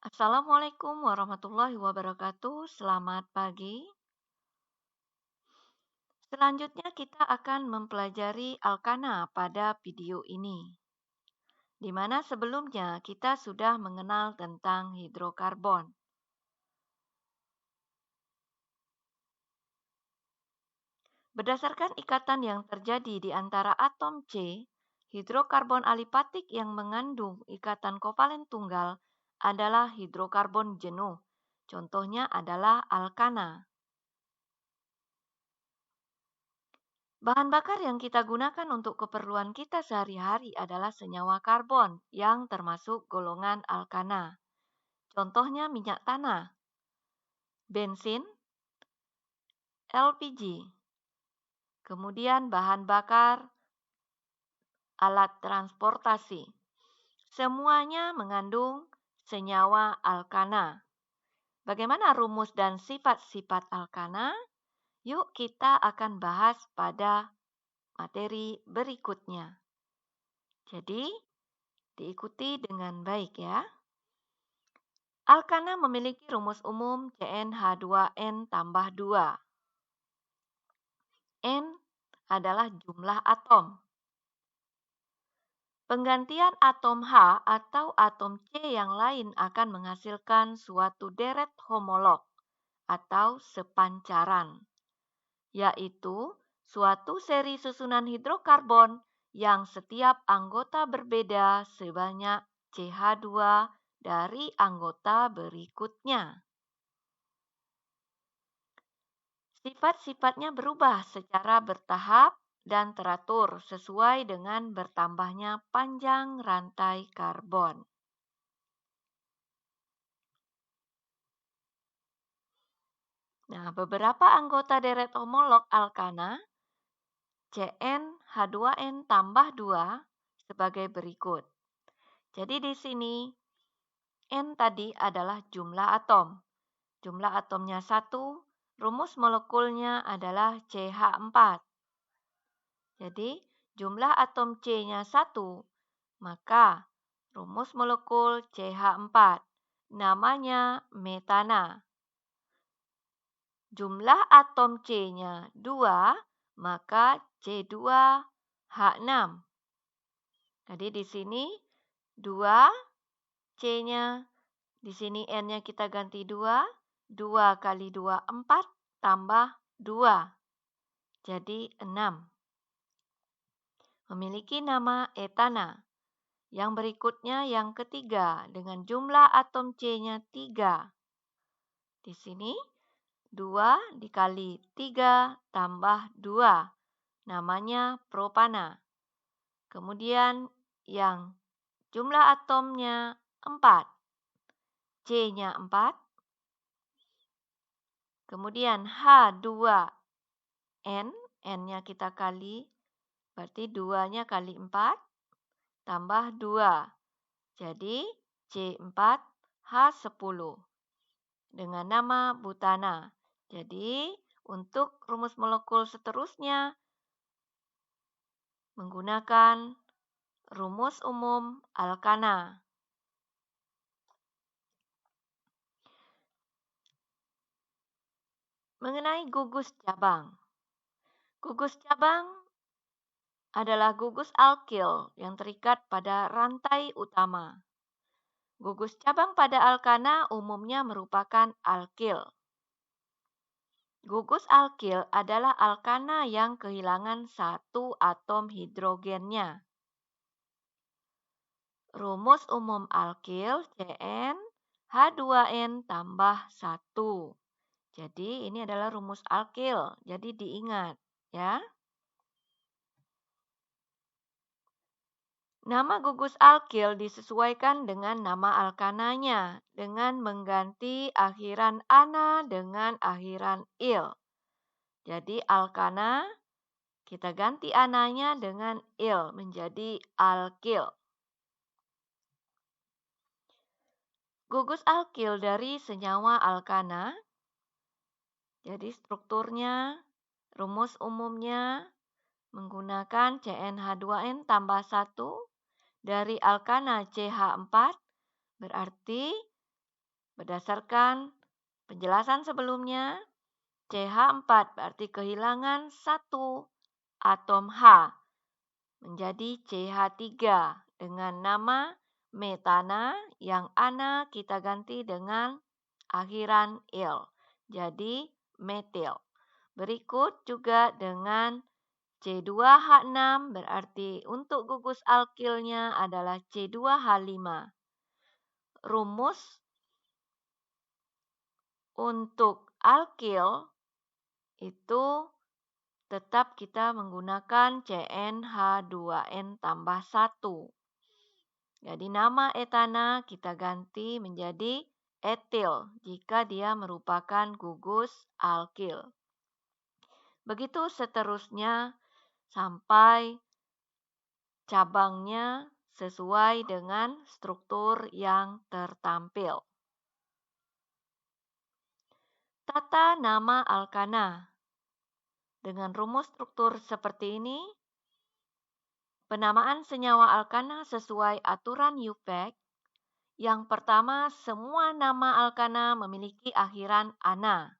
Assalamualaikum warahmatullahi wabarakatuh. Selamat pagi. Selanjutnya kita akan mempelajari alkana pada video ini, di mana sebelumnya kita sudah mengenal tentang hidrokarbon. Berdasarkan ikatan yang terjadi di antara atom C, hidrokarbon alipatik yang mengandung ikatan kovalen tunggal adalah hidrokarbon jenuh. Contohnya adalah alkana. Bahan bakar yang kita gunakan untuk keperluan kita sehari-hari adalah senyawa karbon yang termasuk golongan alkana. Contohnya minyak tanah, bensin, LPG. Kemudian bahan bakar alat transportasi. Semuanya mengandung senyawa alkana. Bagaimana rumus dan sifat-sifat alkana? Yuk kita akan bahas pada materi berikutnya. Jadi, diikuti dengan baik ya. Alkana memiliki rumus umum CnH2n tambah 2. N adalah jumlah atom. Penggantian atom H atau atom C yang lain akan menghasilkan suatu deret homolog atau sepancaran, yaitu suatu seri susunan hidrokarbon yang setiap anggota berbeda sebanyak CH2 dari anggota berikutnya. Sifat-sifatnya berubah secara bertahap dan teratur sesuai dengan bertambahnya panjang rantai karbon. Nah, beberapa anggota deret homolog alkana CnH2n tambah 2 sebagai berikut. Jadi di sini N tadi adalah jumlah atom. Jumlah atomnya 1, rumus molekulnya adalah CH4. Jadi jumlah atom C-nya 1, maka rumus molekul CH4 namanya metana. Jumlah atom C-nya 2, maka C2H6. Jadi di sini 2 C-nya, di sini N-nya kita ganti 2. 2 kali 2, 4, tambah 2. Jadi 6. Memiliki nama etana. Yang berikutnya yang ketiga dengan jumlah atom C-nya 3. Di sini 2 dikali 3 tambah 2. Namanya propana. Kemudian yang jumlah atomnya 4. C-nya 4. Kemudian H2N. N-nya kita kali. Berarti 2-nya kali 4. Tambah 2. Jadi C4H10 dengan nama butana. Jadi untuk rumus molekul seterusnya menggunakan rumus umum alkana. Mengenai gugus cabang. Gugus cabang adalah gugus alkil yang terikat pada rantai utama. Gugus cabang pada alkana umumnya merupakan alkil. Gugus alkil adalah alkana yang kehilangan satu atom hidrogennya. Rumus umum alkil Cn H2n tambah 1. Jadi ini adalah rumus alkil. Jadi diingat ya. Nama gugus alkil disesuaikan dengan nama alkananya dengan mengganti akhiran ana dengan akhiran il. Jadi alkana kita ganti ananya dengan il menjadi alkil. Gugus alkil dari senyawa alkana. Jadi strukturnya, rumus umumnya menggunakan CnH2n tambah 1 dari alkana CH4. Berarti Berdasarkan penjelasan sebelumnya, CH4 berarti kehilangan satu atom H menjadi CH3 dengan nama metana yang ana kita ganti dengan akhiran il. Jadi metil. Berikut juga dengan C2H6 berarti untuk gugus alkilnya adalah C2H5. Rumus untuk alkil itu tetap kita menggunakan CnH2n tambah 1. Jadi nama etana kita ganti menjadi etil jika dia merupakan gugus alkil. Begitu seterusnya sampai cabangnya sesuai dengan struktur yang tertampil. Tata nama alkana. Dengan rumus struktur seperti ini, penamaan senyawa alkana sesuai aturan UPAC. Yang pertama, semua nama alkana memiliki akhiran ana.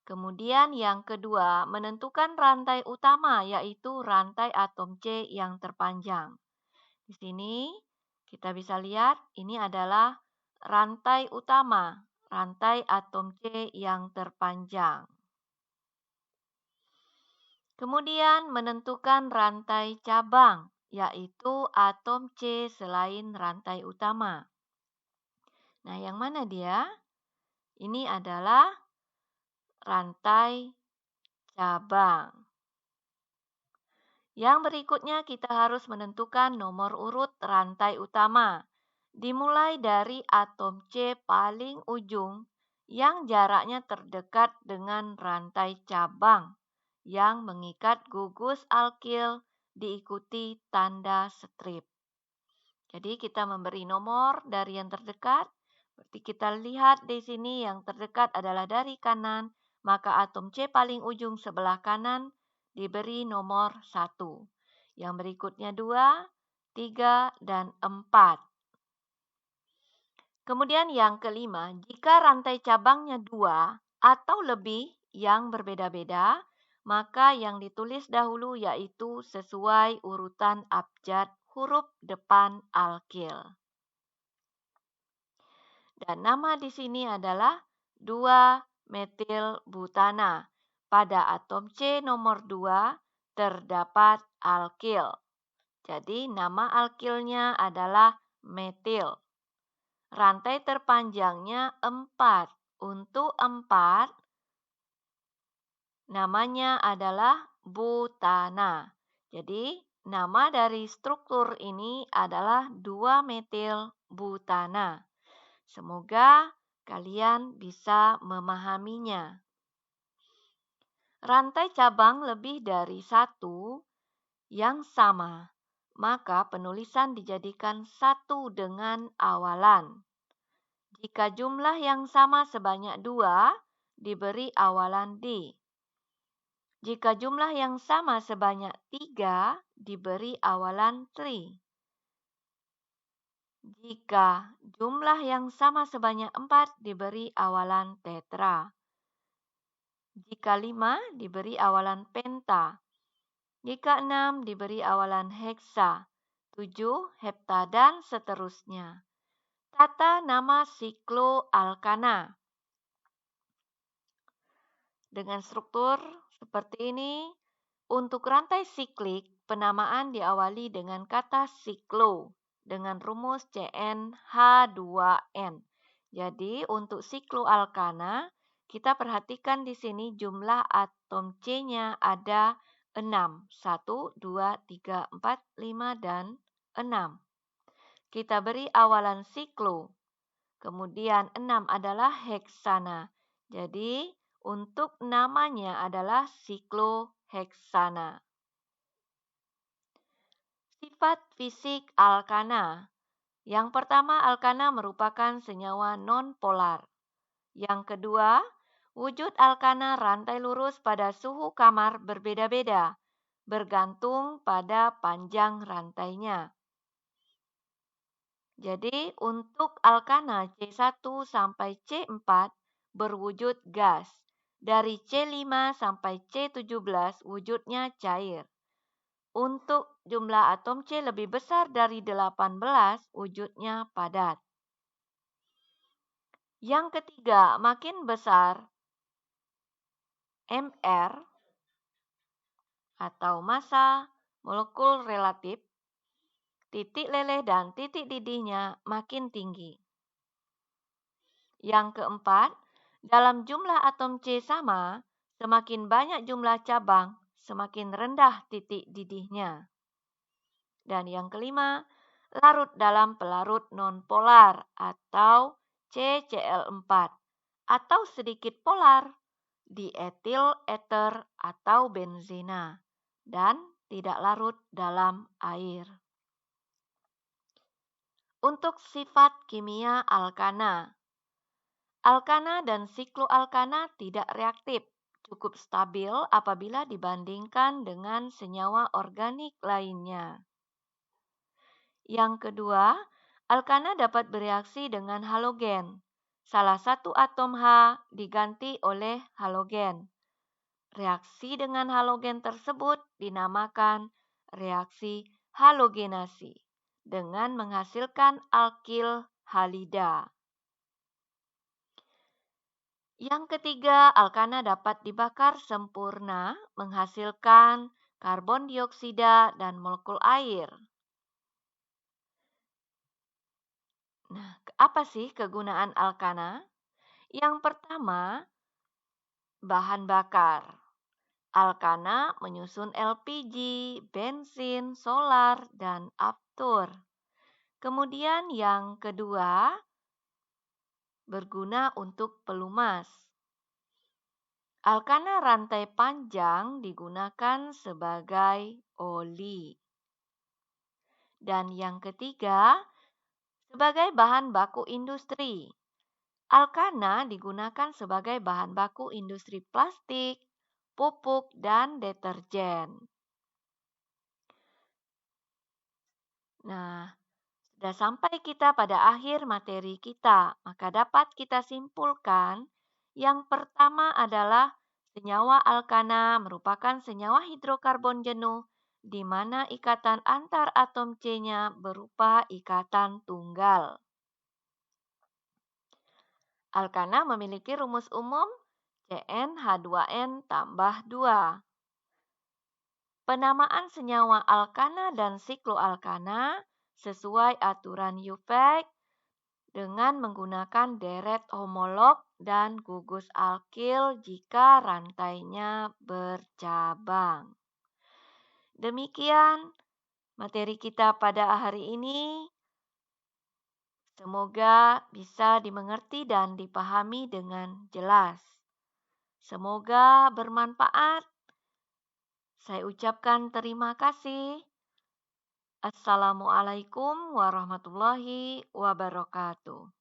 Kemudian yang kedua, menentukan rantai utama, yaitu rantai atom C yang terpanjang. Di sini kita bisa lihat ini adalah rantai utama, rantai atom C yang terpanjang. Kemudian menentukan rantai cabang, yaitu atom C selain rantai utama. Nah, yang mana dia? Ini adalah rantai cabang. Yang berikutnya kita harus menentukan nomor urut rantai utama. Dimulai dari atom C paling ujung yang jaraknya terdekat dengan rantai cabang yang mengikat gugus alkil diikuti tanda strip. Jadi kita memberi nomor dari yang terdekat. Seperti kita lihat di sini yang terdekat adalah dari kanan, maka atom C paling ujung sebelah kanan diberi nomor 1. Yang berikutnya 2, 3, dan 4. Kemudian yang kelima, jika rantai cabangnya 2 atau lebih yang berbeda-beda, maka yang ditulis dahulu yaitu sesuai urutan abjad huruf depan alkil. Dan nama di sini adalah 2-metil-butana. Pada atom C nomor 2 terdapat alkil. Jadi nama alkilnya adalah metil. Rantai terpanjangnya 4. Untuk 4, namanya adalah butana. Jadi nama dari struktur ini adalah 2-metil-butana. Semoga kalian bisa memahaminya. Rantai cabang lebih dari 1 yang sama, maka penulisan dijadikan 1 dengan awalan. Jika jumlah yang sama sebanyak 2, diberi awalan D. Jika jumlah yang sama sebanyak 3, diberi awalan 3. Jika jumlah yang sama sebanyak 4 diberi awalan tetra. Jika 5 diberi awalan penta. Jika 6 diberi awalan heksa. 7 hepta dan seterusnya. Tata nama sikloalkana. Dengan struktur seperti ini, untuk rantai siklik, penamaan diawali dengan kata siklo dengan rumus CnH2n. Jadi, untuk sikloalkana, kita perhatikan di sini jumlah atom C-nya ada 6. 1, 2, 3, 4, 5, dan 6. Kita beri awalan siklo. Kemudian 6 adalah heksana. Jadi, untuk namanya adalah sikloheksana. Sifat fisik alkana. Yang pertama, alkana merupakan senyawa non-polar. Yang kedua, wujud alkana rantai lurus pada suhu kamar berbeda-beda, bergantung pada panjang rantainya. Jadi untuk alkana C1 sampai C4 berwujud gas. Dari C5 sampai C17 wujudnya cair. Untuk jumlah atom C lebih besar dari 18 wujudnya padat. Yang ketiga, makin besar MR atau massa molekul relatif, titik leleh dan titik didihnya makin tinggi. Yang keempat, dalam jumlah atom C sama, semakin banyak jumlah cabang, semakin rendah titik didihnya. Dan yang kelima, larut dalam pelarut nonpolar atau CCl4 atau sedikit polar, dietil ether atau benzena, dan tidak larut dalam air. Untuk sifat kimia alkana, alkana dan sikloalkana tidak reaktif, cukup stabil apabila dibandingkan dengan senyawa organik lainnya. Yang kedua, alkana dapat bereaksi dengan halogen. Salah satu atom H diganti oleh halogen. Reaksi dengan halogen tersebut dinamakan reaksi halogenasi dengan menghasilkan alkil halida. Yang ketiga, alkana dapat dibakar sempurna menghasilkan karbon dioksida dan molekul air. Nah, apa sih kegunaan alkana? Yang pertama, bahan bakar. Alkana menyusun LPG, bensin, solar, dan aftur. Kemudian yang kedua, berguna untuk pelumas. Alkana rantai panjang digunakan sebagai oli. Dan yang ketiga, sebagai bahan baku industri. Alkana digunakan sebagai bahan baku industri plastik, pupuk, dan deterjen. Nah, sudah sampai kita pada akhir materi kita, maka dapat kita simpulkan yang pertama adalah senyawa alkana merupakan senyawa hidrokarbon jenuh di mana ikatan antar atom C-nya berupa ikatan tunggal. Alkana memiliki rumus umum CnH2n tambah 2. Penamaan senyawa alkana dan sikloalkana sesuai aturan UVEC dengan menggunakan deret homolog dan gugus alkil jika rantainya bercabang. Demikian materi kita pada hari ini. Semoga bisa dimengerti dan dipahami dengan jelas. Semoga bermanfaat. Saya ucapkan terima kasih. Assalamualaikum warahmatullahi wabarakatuh.